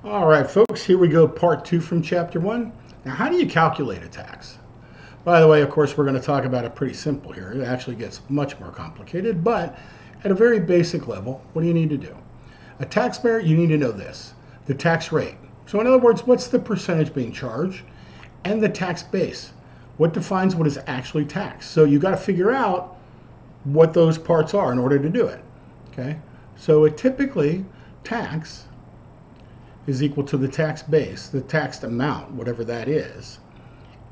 All right, folks, here we go, part two from chapter one. Now, how do you calculate a tax? By the way, of course, we're going to talk about it pretty simple here. It actually gets much more complicated, but at a very basic level, what do you need to do? A taxpayer, you need to know this, the tax rate. So in other words, what's the percentage being charged? And the tax base. What defines what is actually taxed? So you got to figure out what those parts are in order to do it. Okay? So it typically, tax is equal to the tax base, the taxed amount, whatever that is,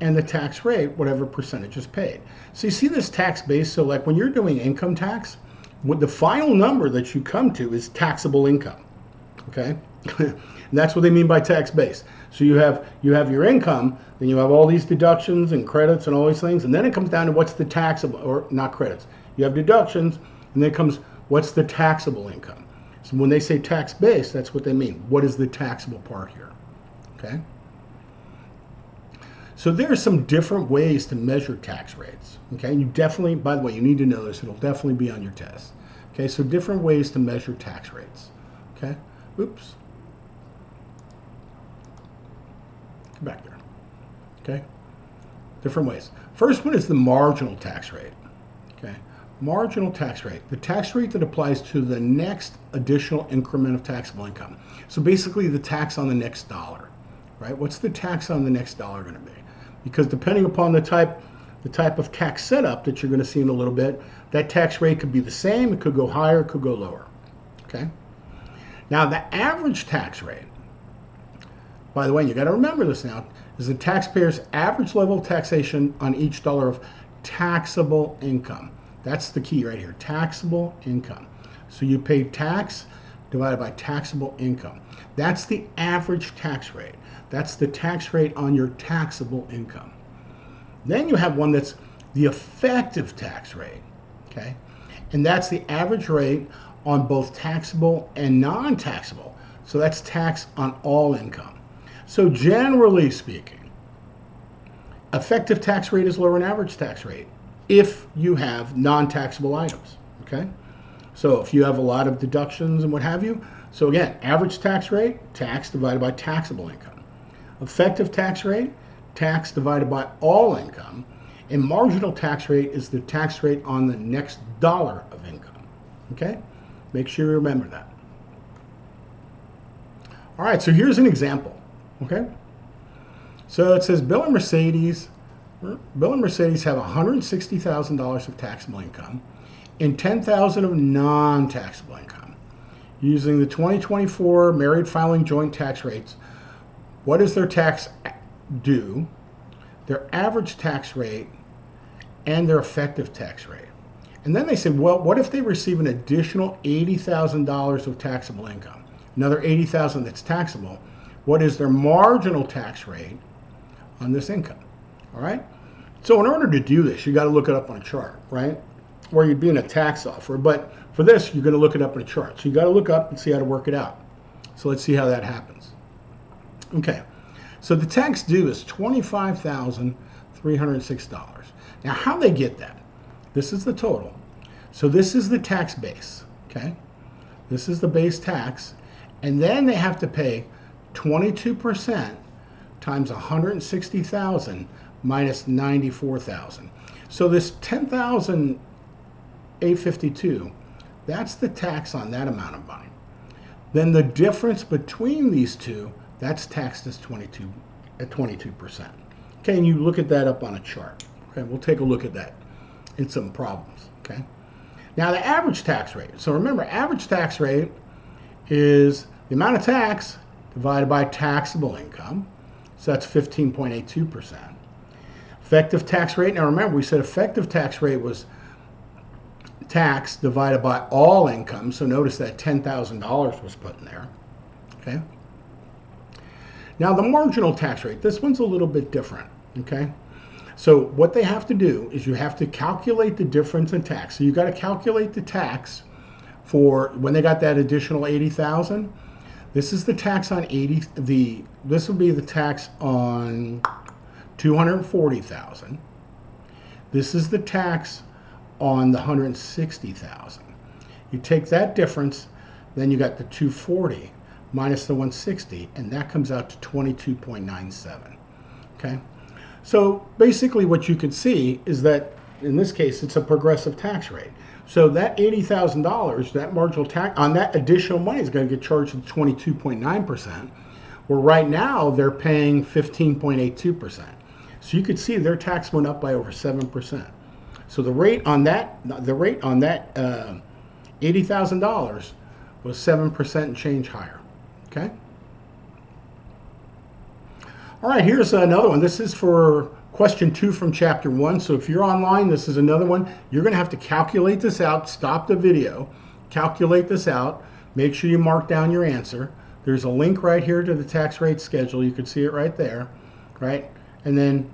and the tax rate, whatever percentage is paid. So you see this tax base, so like when you're doing income tax, what the final number that you come to is taxable income, okay? And that's what they mean by tax base. So you have your income, then you have all these deductions and credits and all these things, and then it comes down to what's the taxable, or not credits. You have deductions, and then it comes what's the taxable income. So when they say tax base, that's what they mean. What is the taxable part here? Okay? So there are some different ways to measure tax rates. Okay? You definitely, by the way, you need to know this. It'll definitely be on your test. Okay? So different ways to measure tax rates. Okay? Oops. Come back there. Okay? Different ways. First one is the marginal tax rate. Okay? Marginal tax rate, the tax rate that applies to the next additional increment of taxable income. So basically the tax on the next dollar, right? What's the tax on the next dollar going to be? Because depending upon the type of tax setup that you're going to see in a little bit, that tax rate could be the same, it could go higher, it could go lower, okay? Now the average tax rate, by the way, you got to remember this now, is the taxpayer's average level of taxation on each dollar of taxable income. That's the key right here, taxable income. So you pay tax divided by taxable income. That's the average tax rate. That's the tax rate on your taxable income. Then you have one that's the effective tax rate, okay? And that's the average rate on both taxable and non-taxable. So that's tax on all income. So generally speaking, effective tax rate is lower than average tax rate if you have non-taxable items, okay? So if you have a lot of deductions and what have you, so again, average tax rate, tax divided by taxable income. Effective tax rate, tax divided by all income. And marginal tax rate is the tax rate on the next dollar of income, okay? Make sure you remember that. All right, so here's an example, okay? So it says Bill and Mercedes have $160,000 of taxable income and $10,000 of non-taxable income. Using the 2024 married filing joint tax rates, what is their tax due, their average tax rate, and their effective tax rate? And then they said, well, what if they receive an additional $80,000 of taxable income? Another $80,000 that's taxable. What is their marginal tax rate on this income? All right. So in order to do this, you got to look it up on a chart, right? Or you'd be in a tax software. But for this, you're going to look it up in a chart. So you got to look up and see how to work it out. So let's see how that happens. Okay. So the tax due is $25,306. Now, how they get that? This is the total. So this is the tax base. Okay. This is the base tax. And then they have to pay 22% times 160,000 minus 94,000. So this 10,852, that's the tax on that amount of money. Then the difference between these two, that's taxed as 22%. Okay, and you look at that up on a chart. Okay, we'll take a look at that in some problems. Okay. Now the average tax rate. So remember, average tax rate is the amount of tax divided by taxable income. So that's 15.82%. Effective tax rate, now remember we said effective tax rate was tax divided by all income. So notice that $10,000 was put in there. Okay. Now the marginal tax rate, this one's a little bit different. Okay. So what they have to do is you have to calculate the difference in tax. So you got to calculate the tax for when they got that additional 80,000. This is the tax on this will be the tax on 240,000. This is the tax on the 160,000. You take that difference, then you got the 240 minus the 160, and that comes out to 22.97. Okay, so basically what you can see is that in this case it's a progressive tax rate. So that $80,000, that marginal tax on that additional money is going to get charged at 22.9%, where right now they're paying 15.82%. So you could see their tax went up by over 7%. So the rate on that $80,000 was 7% and change higher. Okay. All right, here's another one. This is for question 2 from chapter 1. So if you're online, this is another one. You're going to have to calculate this out. Stop the video, calculate this out. Make sure you mark down your answer. There's a link right here to the tax rate schedule. You can see it right there, right? And then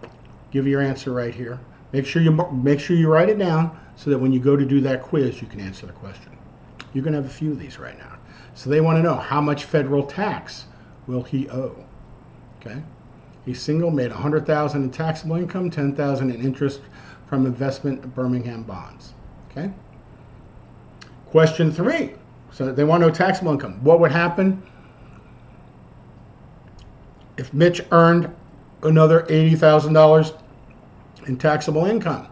give your answer right here. Make sure you write it down so that when you go to do that quiz, you can answer the question. You're going to have a few of these right now. So they want to know, how much federal tax will he owe? Okay. He's single, made $100,000 in taxable income, $10,000 in interest from investment in Birmingham bonds. Okay. Question 3. So they want to know taxable income. What would happen if Mitch earned another $80,000 in taxable income?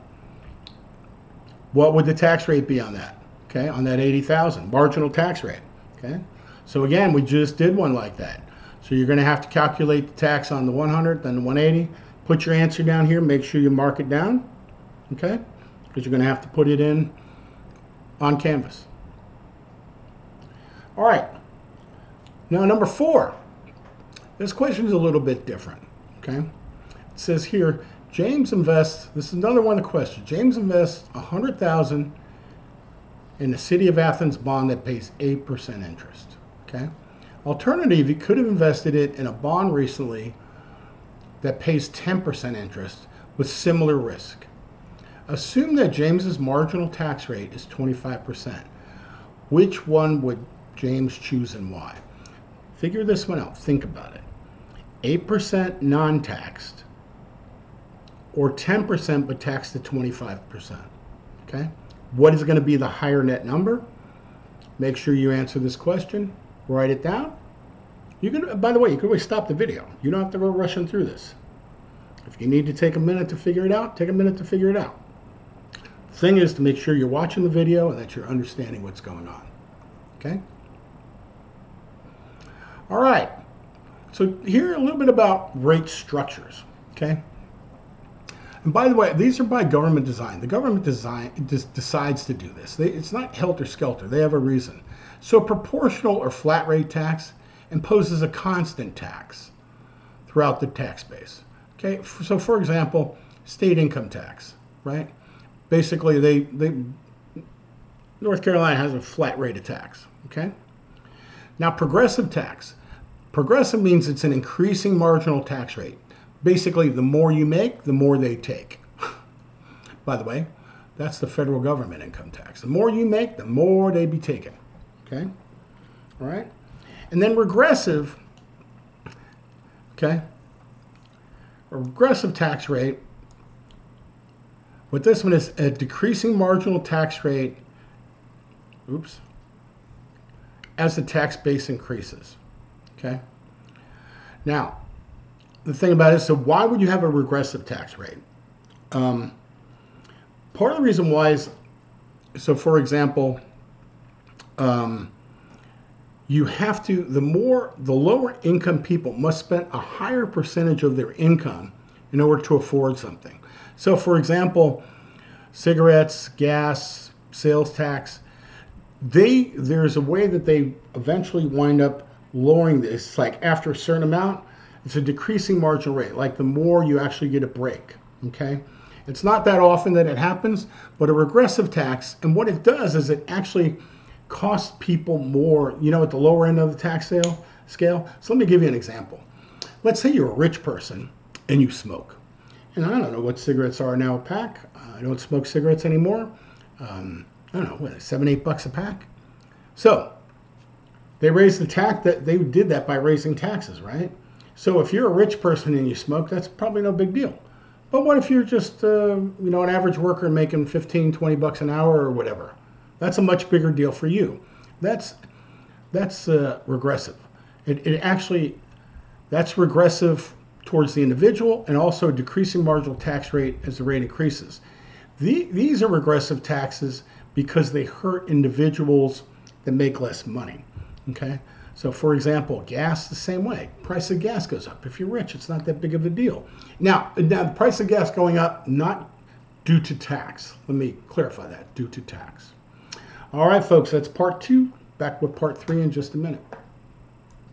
What would the tax rate be on that? Okay, on that $80,000 marginal tax rate. Okay, so again, we just did one like that. So you're going to have to calculate the tax on the 100, then the 180. Put your answer down here. Make sure you mark it down. Okay, because you're going to have to put it in on Canvas. All right. Now number 4. This question is a little bit different. Okay, it says here, James invests. This is another one of the questions. James invests $100,000 in the City of Athens bond that pays 8% interest. Okay. Alternative, he could have invested it in a bond recently that pays 10% interest with similar risk. Assume that James's marginal tax rate is 25%. Which one would James choose and why? Figure this one out. Think about it. 8% non-taxed or 10% but taxed at 25%. Okay? What is going to be the higher net number? Make sure you answer this question. Write it down. You can, by the way, you can always stop the video. You don't have to go rushing through this. If you need to take a minute to figure it out, take a minute to figure it out. The thing is to make sure you're watching the video and that you're understanding what's going on. Okay? All right. So here a little bit about rate structures. Okay? And by the way, these are by government design. The government decides to do this. It's not helter-skelter. They have a reason. So proportional or flat rate tax imposes a constant tax throughout the tax base. Okay, so for example, state income tax, right? Basically, North Carolina has a flat rate of tax. Okay. Now, progressive tax. Progressive means it's an increasing marginal tax rate. Basically, the more you make, the more they take. By the way, that's the federal government income tax. The more you make, the more they be taken. Okay, all right, and then regressive. Okay, a regressive tax rate. What this one is, a decreasing marginal tax rate. Oops. As the tax base increases. Okay. Now, the thing about it is, so why would you have a regressive tax rate? Part of the reason why is, so for example, you have to, the lower income people must spend a higher percentage of their income in order to afford something. So for example, cigarettes, gas, sales tax, there's a way that they eventually wind up lowering this. Like after a certain amount, it's a decreasing marginal rate. Like the more you actually get a break, okay? It's not that often that it happens, but a regressive tax, and what it does is it actually costs people more, at the lower end of the tax scale. So let me give you an example. Let's say you're a rich person and you smoke. And I don't know what cigarettes are now a pack. I don't smoke cigarettes anymore. I don't know, what, $7, $8 a pack? So they raised the tax, they did that by raising taxes, right? So if you're a rich person and you smoke, that's probably no big deal. But what if you're just, an average worker making $15, $20 an hour or whatever? That's a much bigger deal for you. That's regressive. It actually, that's regressive towards the individual, and also decreasing marginal tax rate as the rate increases. These are regressive taxes because they hurt individuals that make less money. Okay, so for example, gas the same way. Price of gas goes up. If you're rich, it's not that big of a deal. Now the price of gas going up not due to tax. Let me clarify that, due to tax. All right, folks, that's part 2. Back with part 3 in just a minute.